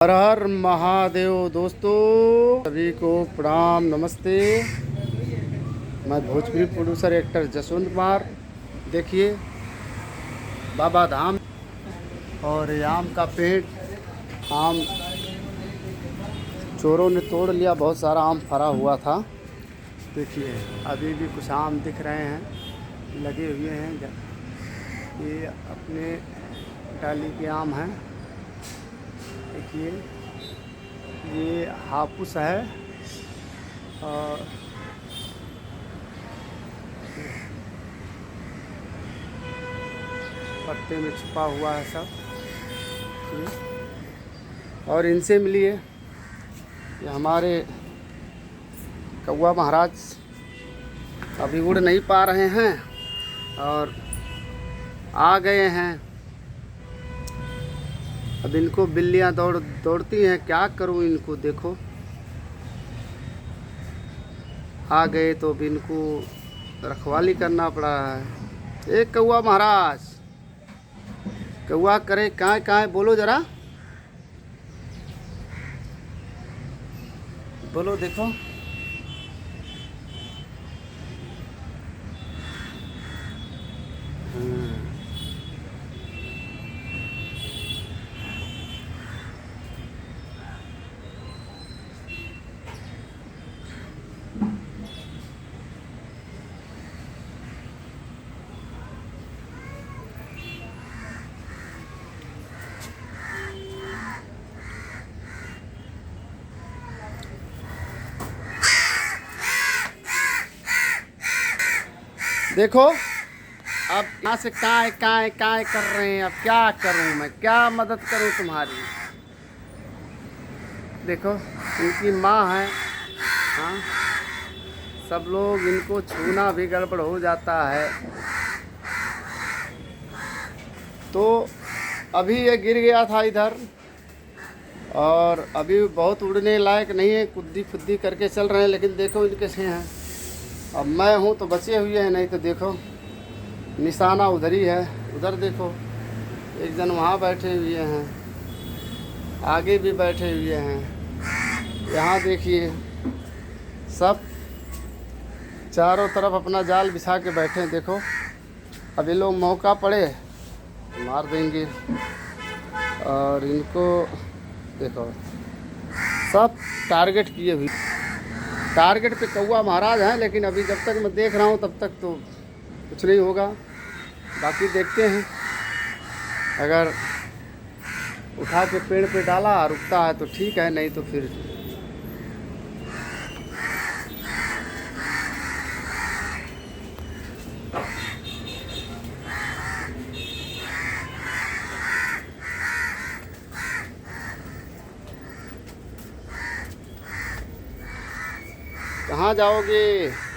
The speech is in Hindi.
हर हर महादेव दोस्तों, सभी को प्रणाम नमस्ते। मैं भोजपुरी प्रोड्यूसर एक्टर जसवंत कुमार। देखिए बाबा धाम और ये आम का पेड़, आम चोरों ने तोड़ लिया। बहुत सारा आम फरा हुआ था। देखिए अभी भी कुछ आम दिख रहे हैं, लगे हुए हैं। ये अपने डाली के आम हैं। देखिए ये हापुस है और पत्ते में छुपा हुआ है सब। और इनसे मिलिए, ये हमारे कौवा महाराज अभी उड़ नहीं पा रहे हैं और आ गए हैं। अब इनको बिल्लियां दौड़ती हैं, क्या करूं इनको। देखो आ गए तो अब इनको रखवाली करना पड़ा है। एक कौवा महाराज, कौवा करे कहाँ कहाँ बोलो जरा, बोलो। देखो देखो अब यहाँ से काय काय काय कर रहे हैं। अब क्या करूं मैं, क्या मदद करूं तुम्हारी। देखो इनकी माँ है। हाँ, सब लोग इनको छूना भी गड़बड़ हो जाता है। तो अभी ये गिर गया था इधर और अभी बहुत उड़ने लायक नहीं है, कुद्दी फुद्दी करके चल रहे हैं। लेकिन देखो इनके से हैं। अब मैं हूँ तो बचे हुए हैं, नहीं तो देखो निशाना उधर ही है। उधर देखो एक जन वहाँ बैठे हुए हैं, आगे भी बैठे हुए हैं। यहाँ देखिए सब चारों तरफ अपना जाल बिछा के बैठे हैं। देखो अब ये लोग मौका पड़े तो मार देंगे। और इनको देखो सब टारगेट किए हुए, टारगेट पे कौवा महाराज हैं। लेकिन अभी जब तक मैं देख रहा हूँ तब तक तो कुछ नहीं होगा। बाकी देखते हैं, अगर उठा के पेड़ पे डाला रुकता है तो ठीक है, नहीं तो फिर कहाँ जाओगे।